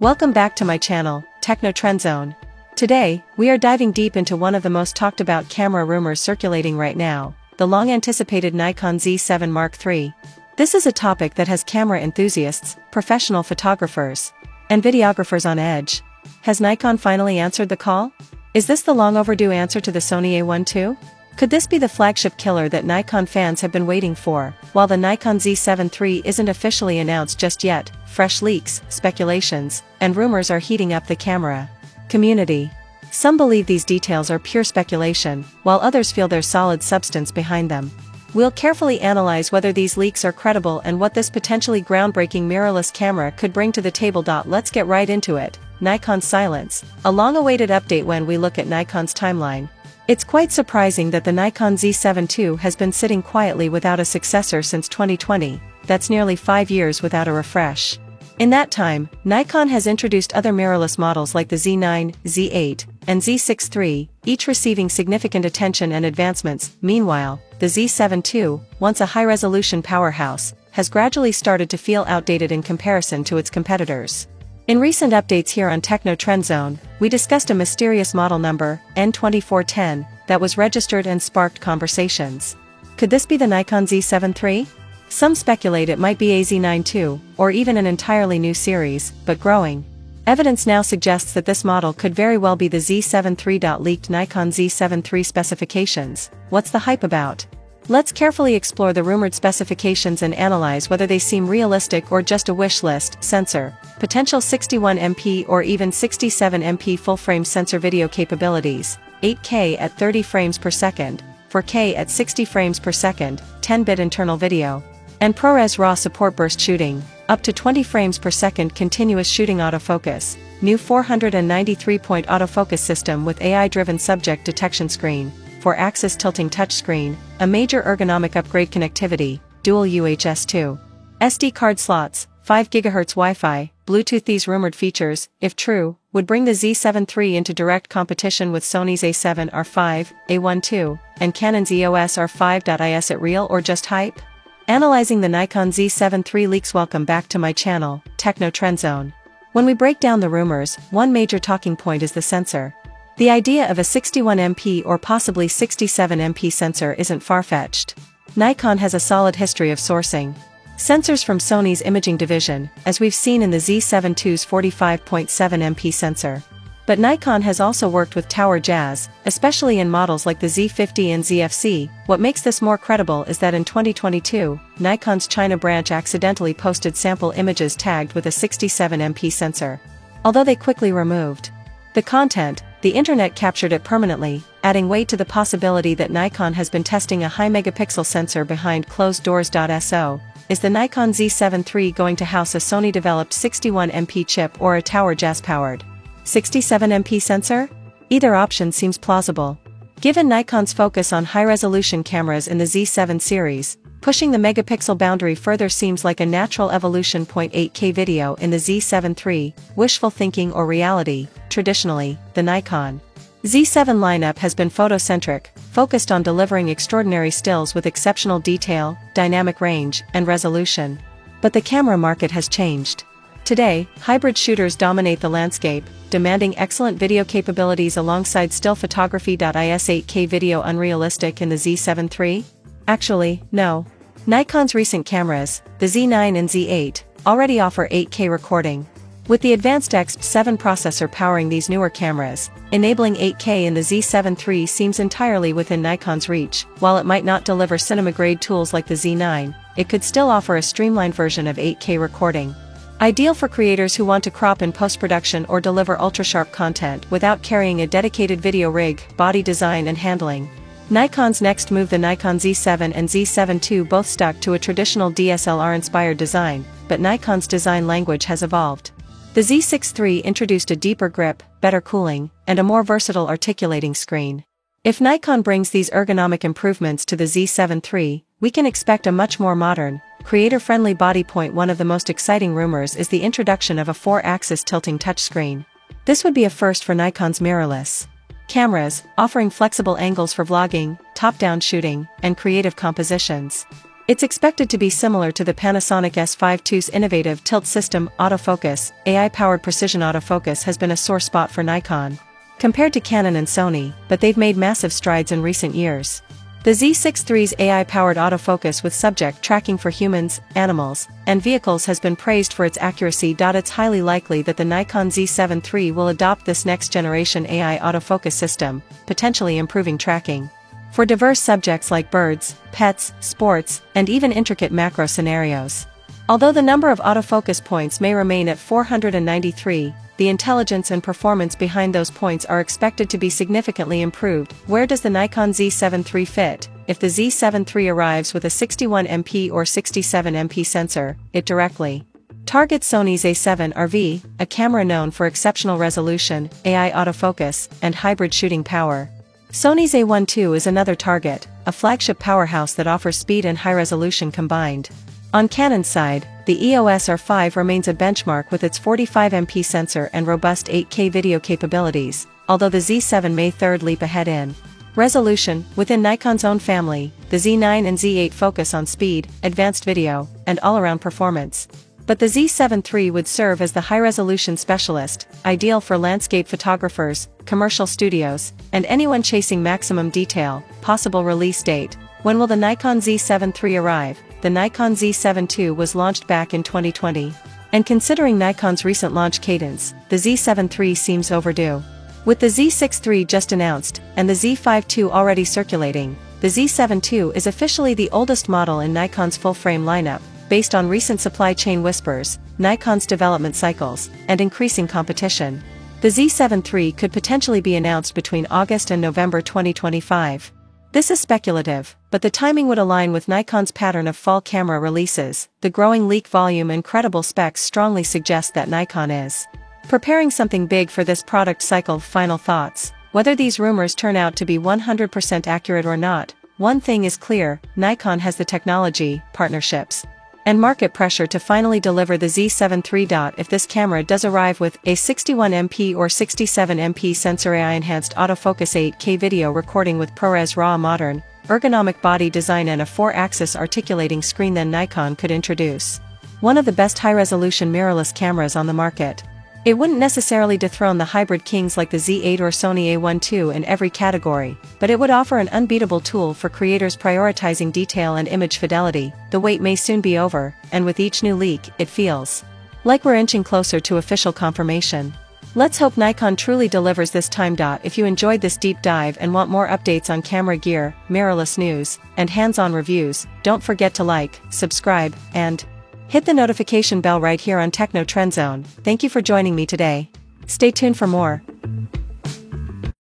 Welcome back to my channel, Techno Trend Zone. Today, we are diving deep into one of the most talked about camera rumors circulating right now, the long-anticipated Nikon Z7 Mark III. This is a topic that has camera enthusiasts, professional photographers, and videographers on edge. Has Nikon finally answered the call? Is this the long-overdue answer to the Sony A1 II? Could this be the flagship killer that Nikon fans have been waiting for? While the Nikon Z7 III isn't officially announced just yet, fresh leaks, speculations, and rumors are heating up the camera community. Some believe these details are pure speculation, while others feel there's solid substance behind them. We'll carefully analyze whether these leaks are credible and what this potentially groundbreaking mirrorless camera could bring to the table. Let's get right into it. Nikon's silence, a long-awaited update. When we look at Nikon's timeline, it's quite surprising that the Nikon Z7 II has been sitting quietly without a successor since 2020, that's nearly 5 years without a refresh. In that time, Nikon has introduced other mirrorless models like the Z9, Z8, and Z6 III, each receiving significant attention and advancements. Meanwhile, the Z7 II, once a high-resolution powerhouse, has gradually started to feel outdated in comparison to its competitors. In recent updates here on Techno Trend Zone, we discussed a mysterious model number, N2410, that was registered and sparked conversations. Could this be the Nikon Z7 III? Some speculate it might be a Z9 II, or even an entirely new series, but growing evidence now suggests that this model could very well be the Z7 III. Leaked Nikon Z7 III specifications. What's the hype about? Let's carefully explore the rumored specifications and analyze whether they seem realistic or just a wish list. Sensor, potential 61MP or even 67MP full-frame sensor. Video capabilities, 8K at 30 frames per second, 4K at 60 frames per second, 10-bit internal video, and ProRes RAW support. Burst shooting, up to 20 frames per second. Continuous shooting. Autofocus, new 493-point autofocus system with AI-driven subject detection screen, 4-axis tilting touchscreen, a major ergonomic upgrade. Connectivity, dual UHS 2 SD card slots, 5 GHz Wi-Fi, Bluetooth. These rumored features, if true, would bring the Z7 III into direct competition with Sony's A7R5, A1 II, and Canon's EOS R5. Is it real or just hype? Analyzing the Nikon Z7 III leaks. Welcome back to my channel, Techno Trend Zone. When we break down the rumors, one major talking point is the sensor. The idea of a 61MP or possibly 67MP sensor isn't far-fetched. Nikon has a solid history of sourcing sensors from Sony's imaging division, as we've seen in the Z7 II's 45.7MP sensor. But Nikon has also worked with Tower Jazz, especially in models like the Z50 and ZFC. What makes this more credible is that in 2022, Nikon's China branch accidentally posted sample images tagged with a 67MP sensor. Although they quickly removed the content, the internet captured it permanently, adding weight to the possibility that Nikon has been testing a high-megapixel sensor behind closed doors. So, is the Nikon Z7 III going to house a Sony-developed 61MP chip or a Tower Jazz-powered 67MP sensor? Either option seems plausible. Given Nikon's focus on high-resolution cameras in the Z7 series, pushing the megapixel boundary further seems like a natural evolution. 8K video in the Z7 III, wishful thinking or reality? Traditionally, the Nikon Z7 lineup has been photocentric, focused on delivering extraordinary stills with exceptional detail, dynamic range, and resolution. But the camera market has changed. Today, hybrid shooters dominate the landscape, demanding excellent video capabilities alongside still photography. Is 8K video unrealistic in the Z7 III? Actually, no. Nikon's recent cameras, the Z9 and Z8, already offer 8K recording. With the advanced X7 processor powering these newer cameras, enabling 8K in the Z7 III seems entirely within Nikon's reach. While it might not deliver cinema-grade tools like the Z9, it could still offer a streamlined version of 8K recording. Ideal for creators who want to crop in post-production or deliver ultra-sharp content without carrying a dedicated video rig. Body design and handling. Nikon's next move. The Nikon Z7 and Z7 II both stuck to a traditional DSLR-inspired design, but Nikon's design language has evolved. The Z6 III introduced a deeper grip, better cooling, and a more versatile articulating screen. If Nikon brings these ergonomic improvements to the Z7 III, we can expect a much more modern, creator-friendly body. One of the most exciting rumors is the introduction of a 4-axis tilting touchscreen. This would be a first for Nikon's mirrorless cameras, offering flexible angles for vlogging, top-down shooting, and creative compositions. It's expected to be similar to the Panasonic S5 II's innovative tilt system. Autofocus, AI-powered precision autofocus has been a sore spot for Nikon, compared to Canon and Sony, but they've made massive strides in recent years. The Z6 III's AI-powered autofocus with subject tracking for humans, animals, and vehicles has been praised for its accuracy. It's highly likely that the Nikon Z7 III will adopt this next-generation AI autofocus system, potentially improving tracking for diverse subjects like birds, pets, sports, and even intricate macro scenarios. Although the number of autofocus points may remain at 493, the intelligence and performance behind those points are expected to be significantly improved. Where does the Nikon Z7 III fit? If the Z7 III arrives with a 61MP or 67MP sensor, it directly targets Sony's A7 RV, a camera known for exceptional resolution, AI autofocus, and hybrid shooting power. Sony's A1 II is another target, a flagship powerhouse that offers speed and high resolution combined. On Canon's side, the EOS R5 remains a benchmark with its 45MP sensor and robust 8K video capabilities, although the Z7 may third leap ahead in resolution. Within Nikon's own family, the Z9 and Z8 focus on speed, advanced video, and all-around performance. But the Z7 III would serve as the high-resolution specialist, ideal for landscape photographers, commercial studios, and anyone chasing maximum detail. Possible release date. When will the Nikon Z7 III arrive? The Nikon Z7 II was launched back in 2020. And considering Nikon's recent launch cadence, the Z7 III seems overdue. With the Z6 III just announced, and the Z5 II already circulating, the Z7 II is officially the oldest model in Nikon's full-frame lineup, based on recent supply chain whispers, Nikon's development cycles, and increasing competition. The Z7 III could potentially be announced between August and November 2025. This is speculative, but the timing would align with Nikon's pattern of fall camera releases. The growing leak volume and credible specs strongly suggest that Nikon is preparing something big for this product cycle. Final thoughts. Whether these rumors turn out to be 100% accurate or not, one thing is clear: Nikon has the technology, partnerships, and market pressure to finally deliver the Z7 III. If this camera does arrive with a 61MP or 67MP sensor, AI-enhanced autofocus, 8K video recording with ProRes RAW, modern, ergonomic body design, and a 4-axis articulating screen, then Nikon could introduce one of the best high-resolution mirrorless cameras on the market. It wouldn't necessarily dethrone the hybrid kings like the Z8 or Sony A1 II in every category, but it would offer an unbeatable tool for creators prioritizing detail and image fidelity. The wait may soon be over, and with each new leak, it feels like we're inching closer to official confirmation. Let's hope Nikon truly delivers this time. If you enjoyed this deep dive and want more updates on camera gear, mirrorless news, and hands-on reviews, don't forget to like, subscribe, and hit the notification bell right here on Techno Trend Zone. Thank you for joining me today. Stay tuned for more.